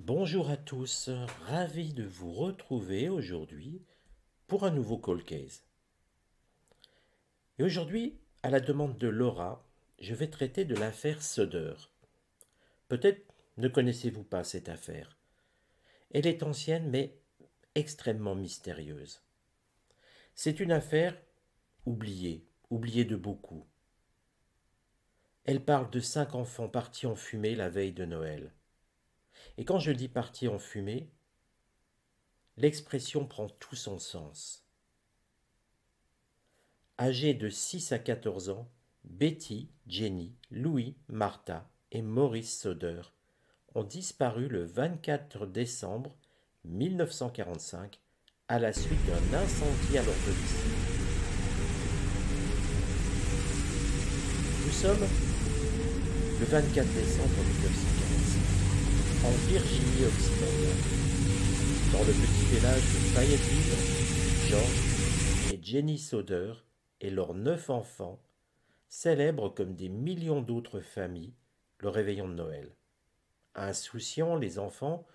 Bonjour à tous, ravi de vous retrouver aujourd'hui pour un nouveau Call Case. Et aujourd'hui, à la demande de Laura, je vais traiter de l'affaire Soder. Peut-être ne connaissez-vous pas cette affaire. Elle est ancienne mais extrêmement mystérieuse. C'est une affaire oubliée de beaucoup. Elle parle de 5 enfants partis en fumée la veille de Noël. Et quand je dis partis en fumée, l'expression prend tout son sens. Âgés de 6 à 14 ans, Betty, Jenny, Louis, Martha et Maurice Soder ont disparu le 24 décembre 1945 à la suite d'un incendie à leur domicile. Nous sommes le 24 décembre 1945 en Virginie occidentale, dans le petit village de Fayetteville. George et Jenny Soder et leurs 9 enfants célèbrent comme des millions d'autres familles le réveillon de Noël. Insouciants, les enfants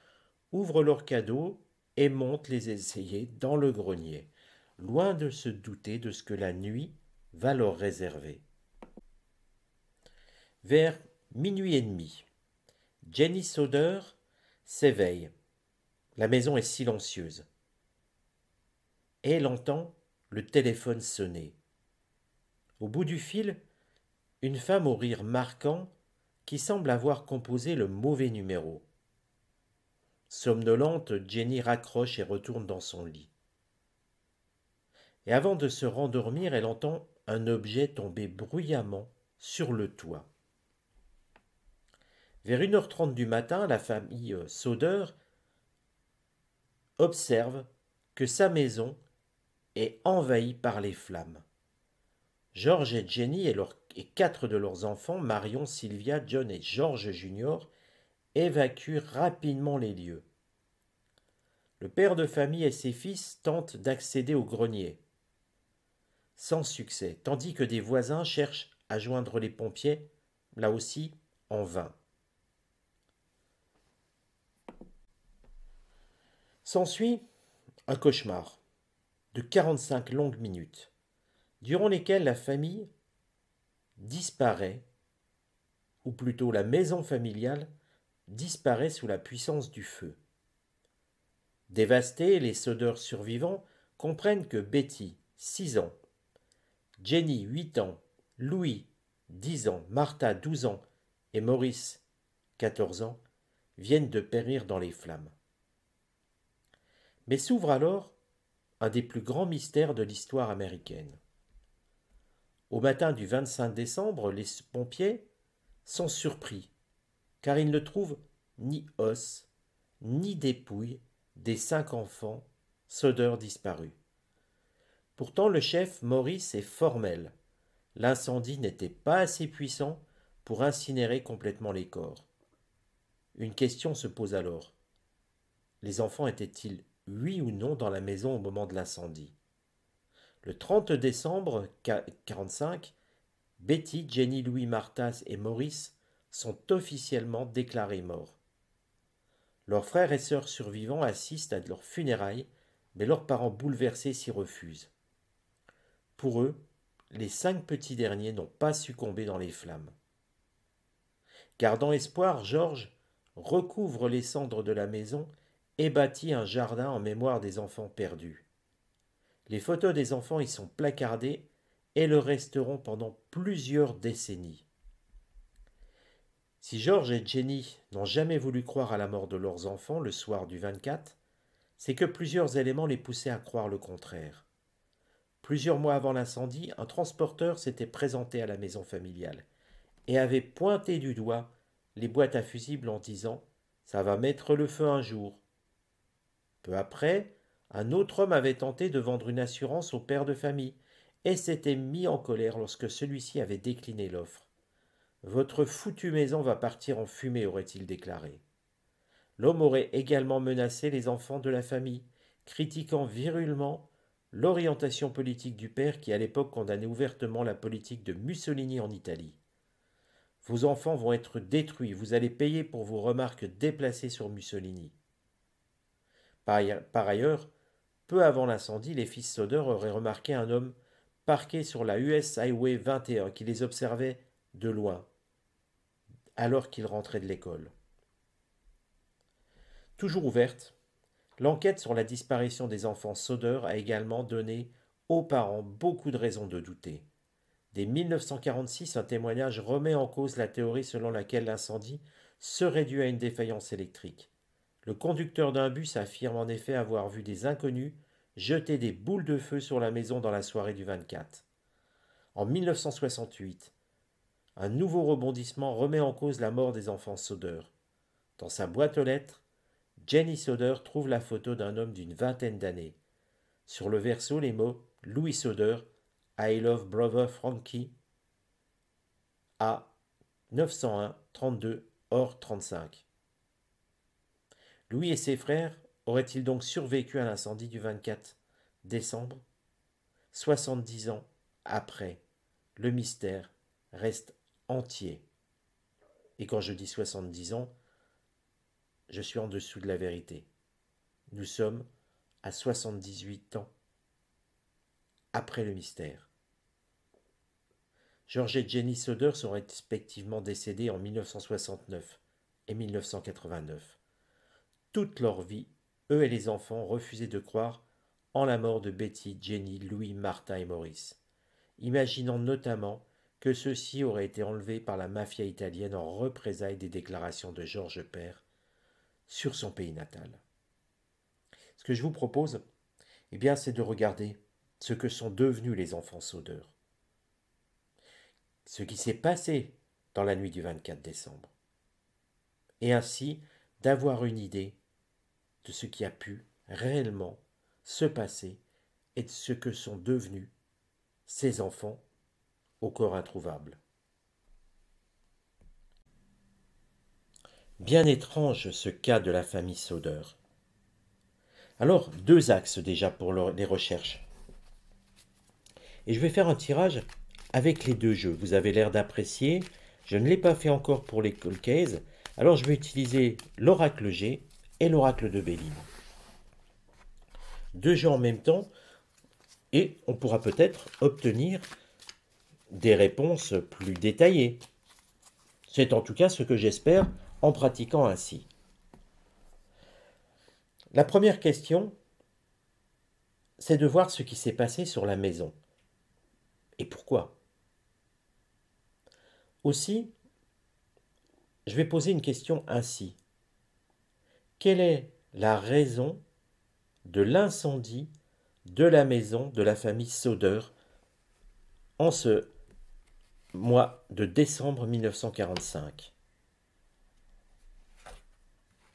ouvrent leurs cadeaux et montent les essayer dans le grenier, loin de se douter de ce que la nuit va leur réserver. Vers minuit et demi, Jenny Soder s'éveille. La maison est silencieuse. Et elle entend le téléphone sonner. Au bout du fil, une femme au rire marquant qui semble avoir composé le mauvais numéro. Somnolente, Jenny raccroche et retourne dans son lit. Et avant de se rendormir, elle entend un objet tomber bruyamment sur le toit. Vers 1h30 du matin, la famille Soder observe que sa maison est envahie par les flammes. George et Jenny et 4 de leurs enfants, Marion, Sylvia, John et George Jr., évacuent rapidement les lieux. Le père de famille et ses fils tentent d'accéder au grenier, sans succès, tandis que des voisins cherchent à joindre les pompiers, là aussi en vain. S'ensuit un cauchemar de 45 longues minutes, durant lesquelles la famille disparaît, ou plutôt la maison familiale disparaît sous la puissance du feu. Dévastés, les Soder survivants comprennent que Betty, 6 ans, Jenny, 8 ans, Louis, 10 ans, Martha, 12 ans et Maurice, 14 ans, viennent de périr dans les flammes. Mais s'ouvre alors un des plus grands mystères de l'histoire américaine. Au matin du 25 décembre, les pompiers sont surpris, car ils ne trouvent ni os, ni dépouilles des 5 enfants Soder disparus. Pourtant, le chef Maurice est formel. L'incendie n'était pas assez puissant pour incinérer complètement les corps. Une question se pose alors. Les enfants étaient-ils, oui ou non, dans la maison au moment de l'incendie? Le 30 décembre 1945, Betty, Jenny, Louis, Martha et Maurice sont officiellement déclarés morts. Leurs frères et sœurs survivants assistent à leurs funérailles, mais leurs parents bouleversés s'y refusent. Pour eux, les 5 petits derniers n'ont pas succombé dans les flammes. Gardant espoir, Georges recouvre les cendres de la maison et bâtit un jardin en mémoire des enfants perdus. Les photos des enfants y sont placardées et le resteront pendant plusieurs décennies. Si George et Jenny n'ont jamais voulu croire à la mort de leurs enfants le soir du 24, c'est que plusieurs éléments les poussaient à croire le contraire. Plusieurs mois avant l'incendie, un transporteur s'était présenté à la maison familiale et avait pointé du doigt les boîtes à fusibles en disant « Ça va mettre le feu un jour ». Peu après, un autre homme avait tenté de vendre une assurance au père de famille et s'était mis en colère lorsque celui-ci avait décliné l'offre. « Votre foutue maison va partir en fumée », aurait-il déclaré. L'homme aurait également menacé les enfants de la famille, critiquant virulement l'orientation politique du père qui à l'époque condamnait ouvertement la politique de Mussolini en Italie. Vos enfants vont être détruits. Vous allez payer pour vos remarques déplacées sur Mussolini. Par ailleurs, peu avant l'incendie, les fils Soder auraient remarqué un homme parqué sur la US Highway 21 qui les observait de loin, alors qu'ils rentraient de l'école. Toujours ouverte, l'enquête sur la disparition des enfants Soder a également donné aux parents beaucoup de raisons de douter. Dès 1946, un témoignage remet en cause la théorie selon laquelle l'incendie serait dû à une défaillance électrique. Le conducteur d'un bus affirme en effet avoir vu des inconnus jeter des boules de feu sur la maison dans la soirée du 24. En 1968, un nouveau rebondissement remet en cause la mort des enfants Soder. Dans sa boîte aux lettres, Jenny Soder trouve la photo d'un homme d'une vingtaine d'années. Sur le verso, les mots Louis Soder, I love brother Frankie, à 901 32 or 35. Louis et ses frères auraient-ils donc survécu à l'incendie du 24 décembre 70 ans après, le mystère reste entier. Et quand je dis 70 ans, je suis en dessous de la vérité. Nous sommes à 78 ans après le mystère. George et Jenny Soder sont respectivement décédés en 1969 et 1989. Toute leur vie, eux et les enfants refusaient de croire en la mort de Betty, Jenny, Louis, Martin et Maurice, imaginant notamment que ceux-ci auraient été enlevés par la mafia italienne en représailles des déclarations de Georges Père sur son pays natal. Ce que je vous propose, c'est de regarder ce que sont devenus les enfants Soder, ce qui s'est passé dans la nuit du 24 décembre, et ainsi d'avoir une idée de ce qui a pu réellement se passer et de ce que sont devenus ces enfants au corps introuvable. Bien étrange ce cas de la famille Soder. Alors, deux axes déjà pour les recherches. Et je vais faire un tirage avec les deux jeux. Vous avez l'air d'apprécier. Je ne l'ai pas fait encore pour les cold cases. Alors, je vais utiliser l'oracle G et l'oracle de Béline. Deux jeux en même temps. Et on pourra peut-être obtenir des réponses plus détaillées. C'est en tout cas ce que j'espère en pratiquant ainsi. La première question, c'est de voir ce qui s'est passé sur la maison. Et pourquoi? Aussi, je vais poser une question ainsi. Quelle est la raison de l'incendie de la maison de la famille Soder en ce mois de décembre 1945?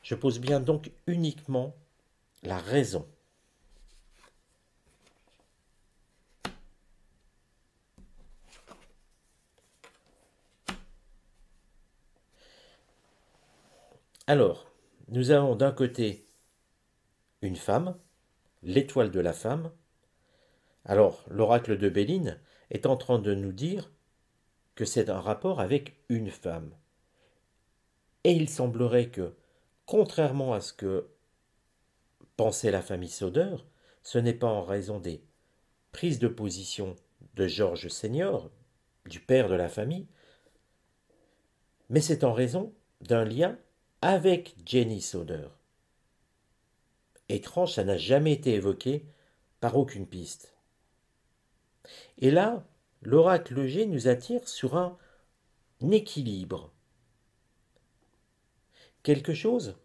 Je pose bien donc uniquement la raison. Alors, nous avons d'un côté une femme, l'étoile de la femme. Alors, l'oracle de Béline est en train de nous dire que c'est un rapport avec une femme. Et il semblerait que, contrairement à ce que pensait la famille Soder, ce n'est pas en raison des prises de position de Georges Senior, du père de la famille, mais c'est en raison d'un lien avec Jenny Soder. Étrange, ça n'a jamais été évoqué par aucune piste. Et là, l'oracle G nous attire sur un équilibre. Quelque chose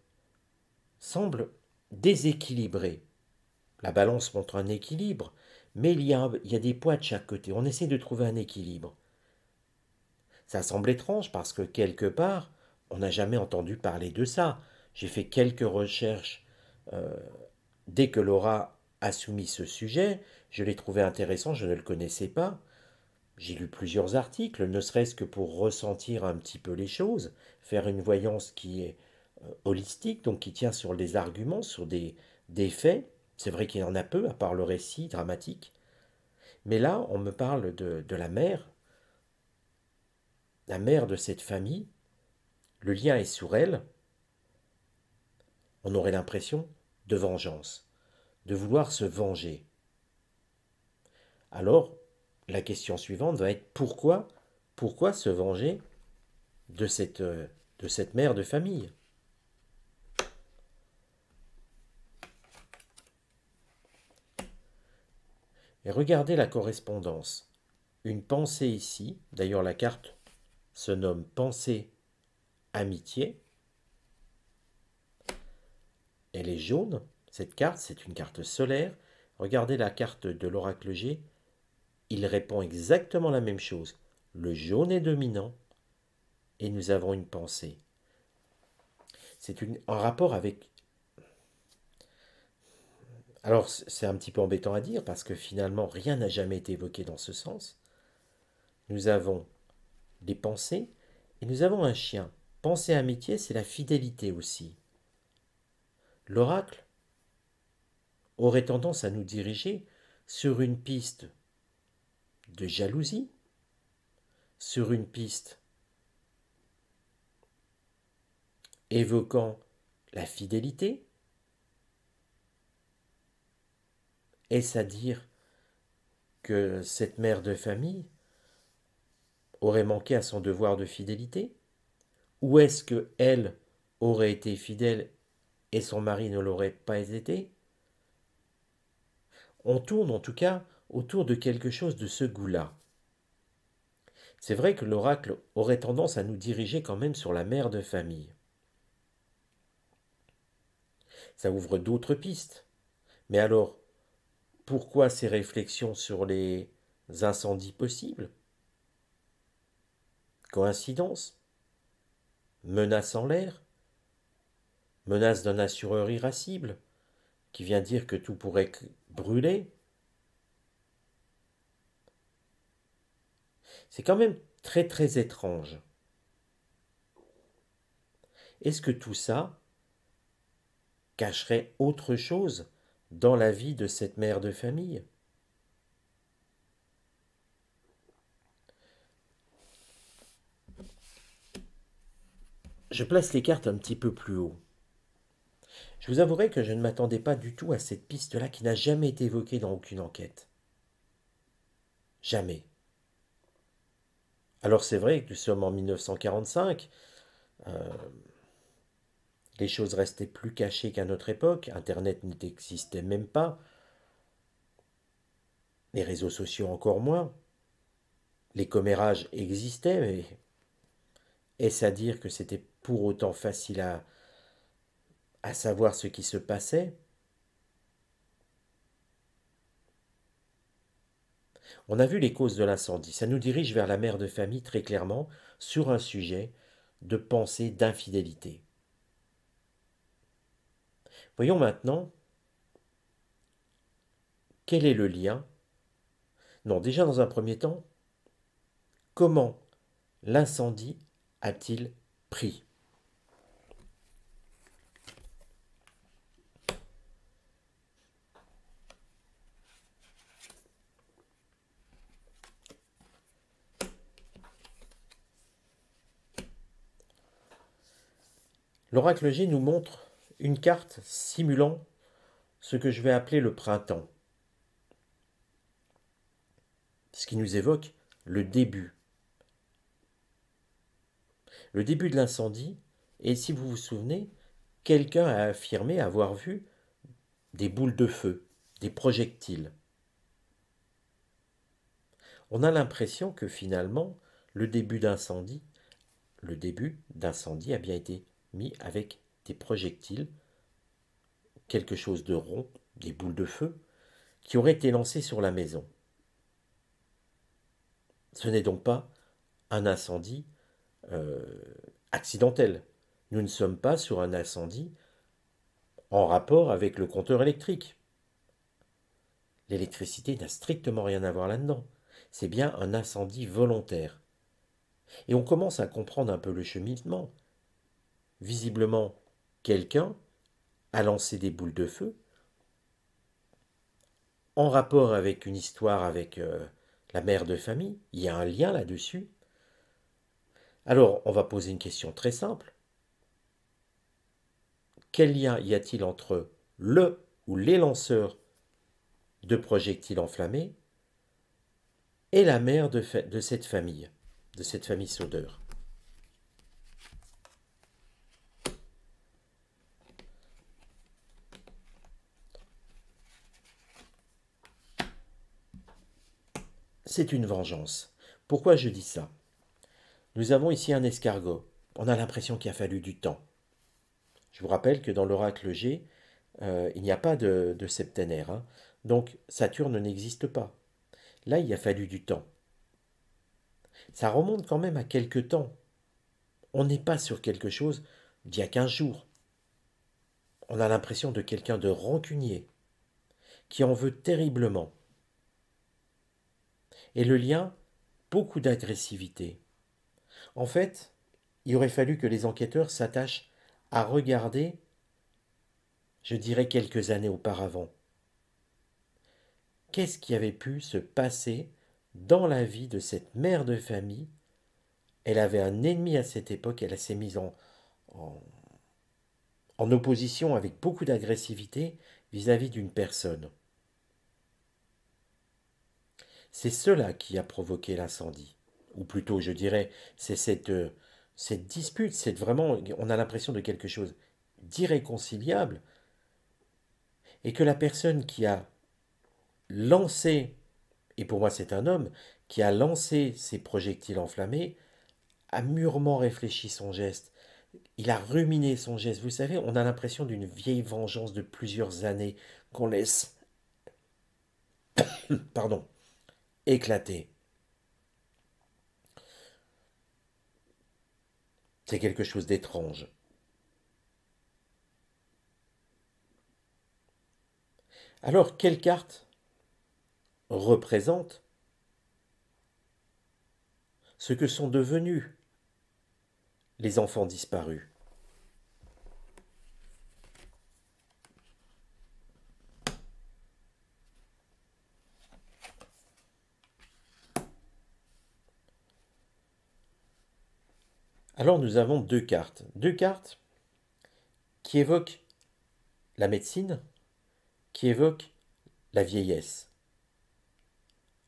semble déséquilibré. La balance montre un équilibre, mais il y a des poids de chaque côté. On essaie de trouver un équilibre. Ça semble étrange parce que quelque part, on n'a jamais entendu parler de ça. J'ai fait quelques recherches dès que Laura a soumis ce sujet. Je l'ai trouvé intéressant, je ne le connaissais pas. J'ai lu plusieurs articles, ne serait-ce que pour ressentir un petit peu les choses, faire une voyance qui est holistique, donc qui tient sur des arguments, sur des faits. C'est vrai qu'il y en a peu, à part le récit dramatique. Mais là, on me parle de la mère la mère de cette famille, le lien est sur elle, on aurait l'impression de vengeance, de vouloir se venger. Alors, la question suivante va être pourquoi se venger de cette mère de famille? Et regardez la correspondance. Une pensée ici, d'ailleurs la carte se nomme pensée amitié. Elle est jaune, cette carte, c'est une carte solaire. Regardez la carte de l'oracle G, il répond exactement la même chose. Le jaune est dominant et nous avons une pensée. C'est en rapport avec... Alors c'est un petit peu embêtant à dire parce que finalement rien n'a jamais été évoqué dans ce sens. Nous avons des pensées et nous avons un chien. Pensée amitié, c'est la fidélité aussi. L'oracle aurait tendance à nous diriger sur une piste de jalousie, sur une piste évoquant la fidélité. Est-ce à dire que cette mère de famille aurait manqué à son devoir de fidélité? Ou est-ce que elle aurait été fidèle et son mari ne l'aurait pas été? On tourne en tout cas autour de quelque chose de ce goût-là. C'est vrai que l'oracle aurait tendance à nous diriger quand même sur la mère de famille. Ça ouvre d'autres pistes. Mais alors, pourquoi ces réflexions sur les incendies possibles? Coïncidence? Menace en l'air? Menace d'un assureur irascible qui vient dire que tout pourrait brûler? C'est quand même très très étrange. Est-ce que tout ça cacherait autre chose dans la vie de cette mère de famille? Je place les cartes un petit peu plus haut. Je vous avouerai que je ne m'attendais pas du tout à cette piste-là qui n'a jamais été évoquée dans aucune enquête. Jamais. Alors c'est vrai que nous sommes en 1945, les choses restaient plus cachées qu'à notre époque, Internet n'existait même pas, les réseaux sociaux encore moins, les commérages existaient, mais est-ce à dire que c'était pour autant facile à savoir ce qui se passait? On a vu les causes de l'incendie, ça nous dirige vers la mère de famille très clairement sur un sujet de pensée d'infidélité. Voyons maintenant quel est le lien. Non, déjà dans un premier temps, comment l'incendie a-t-il pris? L'oracle G nous montre une carte simulant ce que je vais appeler le printemps, ce qui nous évoque le début. Le début de l'incendie, et si vous vous souvenez, quelqu'un a affirmé avoir vu des boules de feu, des projectiles. On a l'impression que finalement, le début d'incendie a bien été mis avec des projectiles, quelque chose de rond, des boules de feu, qui auraient été lancées sur la maison. Ce n'est donc pas un incendie accidentel. Nous ne sommes pas sur un incendie en rapport avec le compteur électrique. L'électricité n'a strictement rien à voir là-dedans. C'est bien un incendie volontaire. Et on commence à comprendre un peu le cheminement. Visiblement, quelqu'un a lancé des boules de feu en rapport avec une histoire avec la mère de famille. Il y a un lien là-dessus. Alors, on va poser une question très simple. Quel lien y a-t-il entre le ou les lanceurs de projectiles enflammés et la mère de cette famille soudeur? C'est une vengeance. Pourquoi je dis ça? Nous avons ici un escargot. On a l'impression qu'il a fallu du temps. Je vous rappelle que dans l'oracle G, il n'y a pas de septénaire, hein. Donc Saturne n'existe pas. Là, il a fallu du temps. Ça remonte quand même à quelque temps. On n'est pas sur quelque chose d'il y a 15 jours. On a l'impression de quelqu'un de rancunier, qui en veut terriblement. Et le lien, beaucoup d'agressivité. En fait, il aurait fallu que les enquêteurs s'attachent à regarder, je dirais quelques années auparavant, qu'est-ce qui avait pu se passer dans la vie de cette mère de famille. Elle avait un ennemi à cette époque, elle s'est mise en, en opposition avec beaucoup d'agressivité vis-à-vis d'une personne. C'est cela qui a provoqué l'incendie. Ou plutôt, je dirais, c'est cette dispute, c'est vraiment, on a l'impression de quelque chose d'irréconciliable, et que la personne qui a lancé, et pour moi c'est un homme, qui a lancé ces projectiles enflammés, a mûrement réfléchi son geste. Il a ruminé son geste. Vous savez, on a l'impression d'une vieille vengeance de plusieurs années qu'on laisse, pardon, éclater. C'est quelque chose d'étrange. Alors, quelle carte représente ce que sont devenus les enfants disparus? Alors, nous avons deux cartes. Deux cartes qui évoquent la médecine, qui évoquent la vieillesse.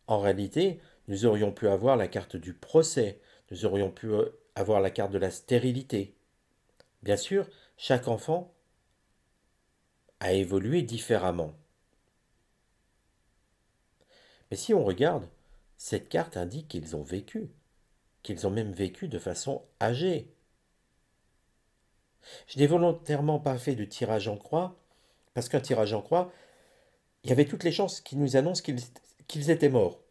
En réalité, nous aurions pu avoir la carte du procès, nous aurions pu avoir la carte de la stérilité. Bien sûr, chaque enfant a évolué différemment. Mais si on regarde, cette carte indique qu'ils ont vécu, qu'ils ont même vécu de façon âgée. Je n'ai volontairement pas fait de tirage en croix, parce qu'un tirage en croix, il y avait toutes les chances qui nous annoncent qu'ils étaient morts.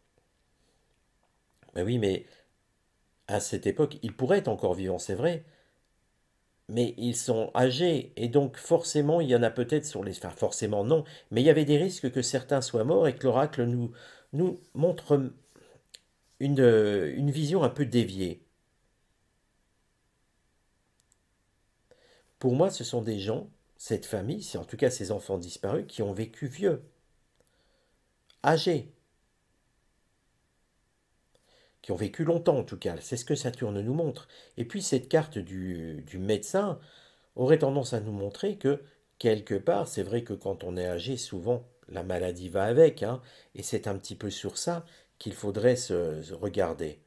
Ben oui, mais à cette époque, ils pourraient être encore vivants, c'est vrai, mais ils sont âgés, et donc forcément, il y en a peut-être sur les... Enfin, forcément non, mais il y avait des risques que certains soient morts et que l'oracle nous montre une vision un peu déviée. Pour moi, ce sont des gens, cette famille, c'est en tout cas ces enfants disparus, qui ont vécu vieux, âgés, qui ont vécu longtemps en tout cas. C'est ce que Saturne nous montre. Et puis cette carte du médecin aurait tendance à nous montrer que, quelque part, c'est vrai que quand on est âgé, souvent, la maladie va avec, hein, et c'est un petit peu sur ça qu'il faudrait se regarder.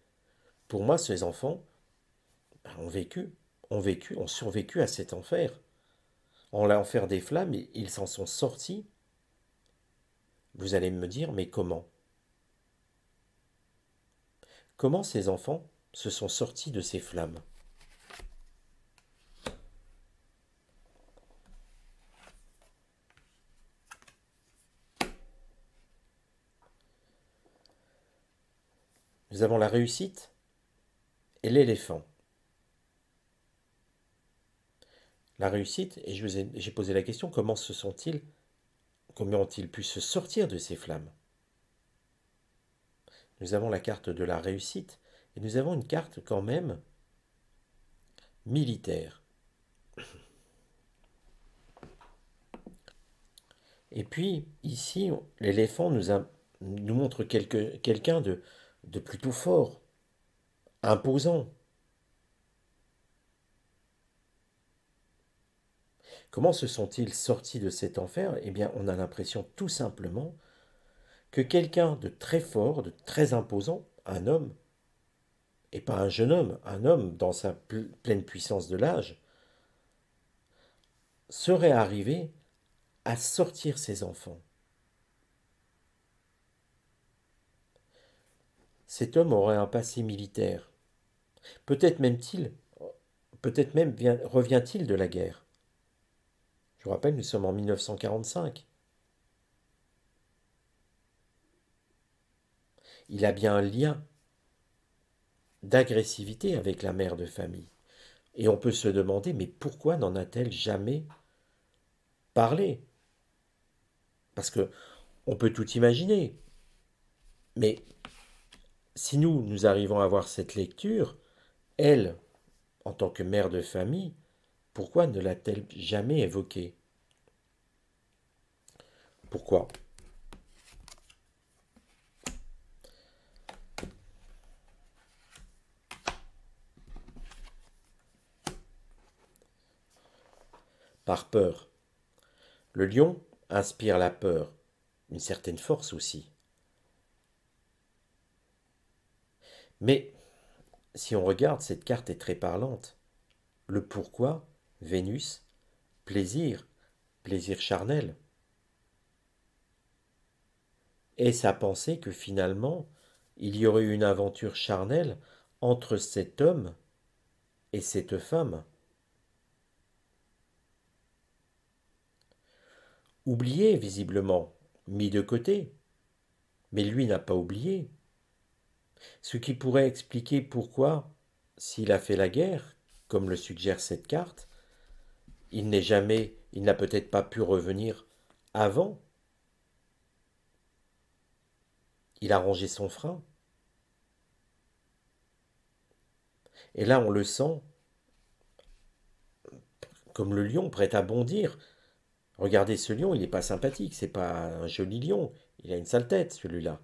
Pour moi, ces enfants ben, ont survécu à cet enfer. En l'enfer des flammes, ils s'en sont sortis. Vous allez me dire, mais comment? Comment ces enfants se sont sortis de ces flammes? Nous avons la réussite et l'éléphant. La réussite, et j'ai posé la question, comment ont-ils pu se sortir de ces flammes? Nous avons la carte de la réussite et nous avons une carte quand même militaire. Et puis ici, l'éléphant nous montre quelqu'un de plutôt fort, imposant. Comment se sont-ils sortis de cet enfer? Eh bien, on a l'impression tout simplement que quelqu'un de très fort, de très imposant, un homme, et pas un jeune homme, un homme dans sa pleine puissance de l'âge, serait arrivé à sortir ses enfants. Cet homme aurait un passé militaire. Peut-être même-t-il, peut-être même revient-il de la guerre. Je vous rappelle, nous sommes en 1945. Il a bien un lien d'agressivité avec la mère de famille. Et on peut se demander, mais pourquoi n'en a-t-elle jamais parlé? Parce que on peut tout imaginer. Mais si nous arrivons à avoir cette lecture, elle, en tant que mère de famille, pourquoi ne l'a-t-elle jamais évoqué? Pourquoi? Par peur. Le lion inspire la peur, une certaine force aussi. Mais si on regarde, cette carte est très parlante. Le pourquoi, Vénus, plaisir, plaisir charnel. Est-ce à penser que finalement, il y aurait eu une aventure charnelle entre cet homme et cette femme? Oublié, visiblement, mis de côté. Mais lui n'a pas oublié. Ce qui pourrait expliquer pourquoi, s'il a fait la guerre, comme le suggère cette carte, il n'a peut-être pas pu revenir avant. Il a rangé son frein. Et là, on le sent comme le lion prêt à bondir. Regardez ce lion, il n'est pas sympathique, c'est pas un joli lion. Il a une sale tête, celui-là.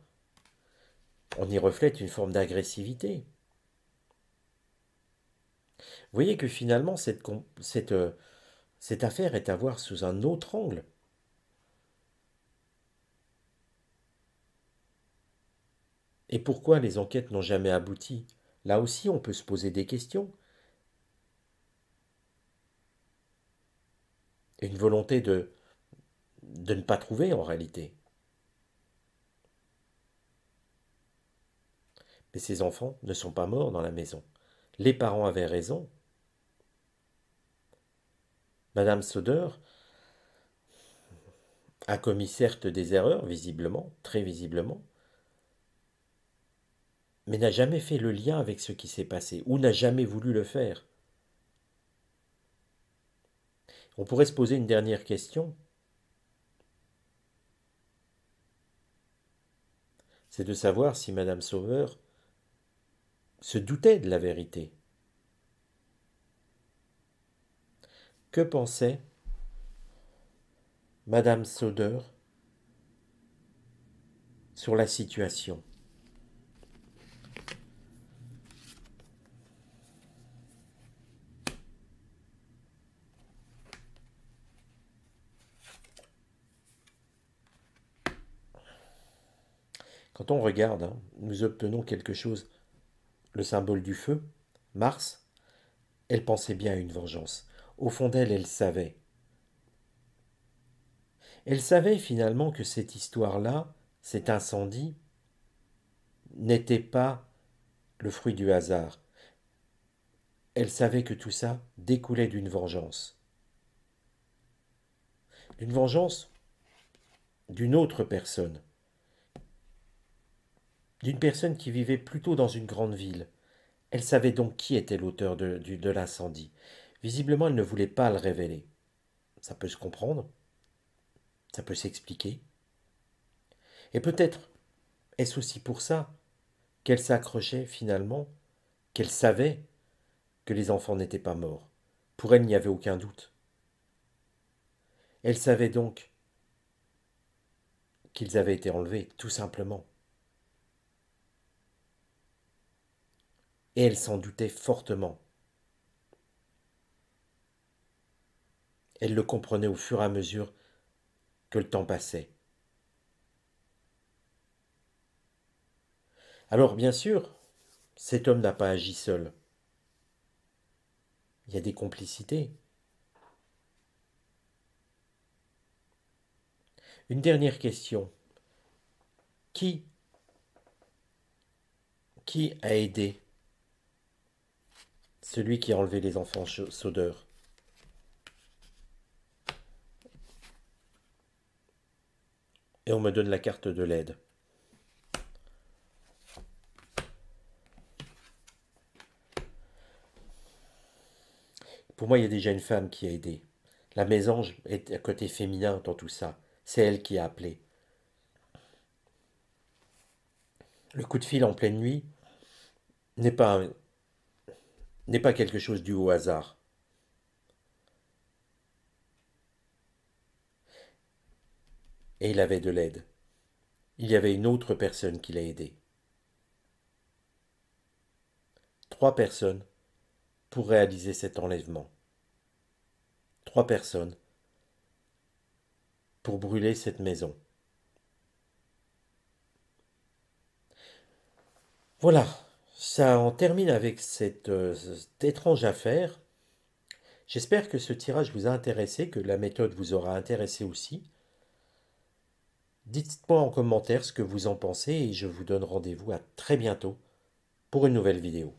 On y reflète une forme d'agressivité. Vous voyez que finalement, cette affaire est à voir sous un autre angle. Et pourquoi les enquêtes n'ont jamais abouti? Là aussi, on peut se poser des questions. Une volonté de ne pas trouver en réalité. Mais ces enfants ne sont pas morts dans la maison. Les parents avaient raison. Madame Soder a commis certes des erreurs, visiblement, très visiblement, mais n'a jamais fait le lien avec ce qui s'est passé, ou n'a jamais voulu le faire. On pourrait se poser une dernière question, c'est de savoir si Madame Sauveur se doutait de la vérité. Que pensait Madame Soder sur la situation? Quand on regarde, nous obtenons quelque chose, le symbole du feu, Mars. Elle pensait bien à une vengeance. Au fond d'elle, elle savait. Elle savait finalement que cette histoire-là, cet incendie, n'était pas le fruit du hasard. Elle savait que tout ça découlait d'une vengeance. D'une vengeance d'une autre personne. D'une personne qui vivait plutôt dans une grande ville. Elle savait donc qui était l'auteur de l'incendie. Visiblement, elle ne voulait pas le révéler. Ça peut se comprendre, ça peut s'expliquer. Et peut-être est-ce aussi pour ça qu'elle s'accrochait finalement, qu'elle savait que les enfants n'étaient pas morts. Pour elle, il n'y avait aucun doute. Elle savait donc qu'ils avaient été enlevés, tout simplement. Et elle s'en doutait fortement. Elle le comprenait au fur et à mesure que le temps passait. Alors bien sûr, cet homme n'a pas agi seul. Il y a des complicités. Une dernière question. Qui, qui a aidé celui qui a enlevé les enfants Sodeur? Et on me donne la carte de l'aide. Pour moi, il y a déjà une femme qui a aidé. La mésange est à côté féminin dans tout ça. C'est elle qui a appelé. Le coup de fil en pleine nuit n'est pas, n'est pas quelque chose dû au hasard. Et il avait de l'aide. Il y avait une autre personne qui l'a aidé. 3 personnes pour réaliser cet enlèvement. 3 personnes pour brûler cette maison. Voilà, ça en termine avec cette étrange affaire. J'espère que ce tirage vous a intéressé, que la méthode vous aura intéressé aussi. Dites-moi en commentaire ce que vous en pensez et je vous donne rendez-vous à très bientôt pour une nouvelle vidéo.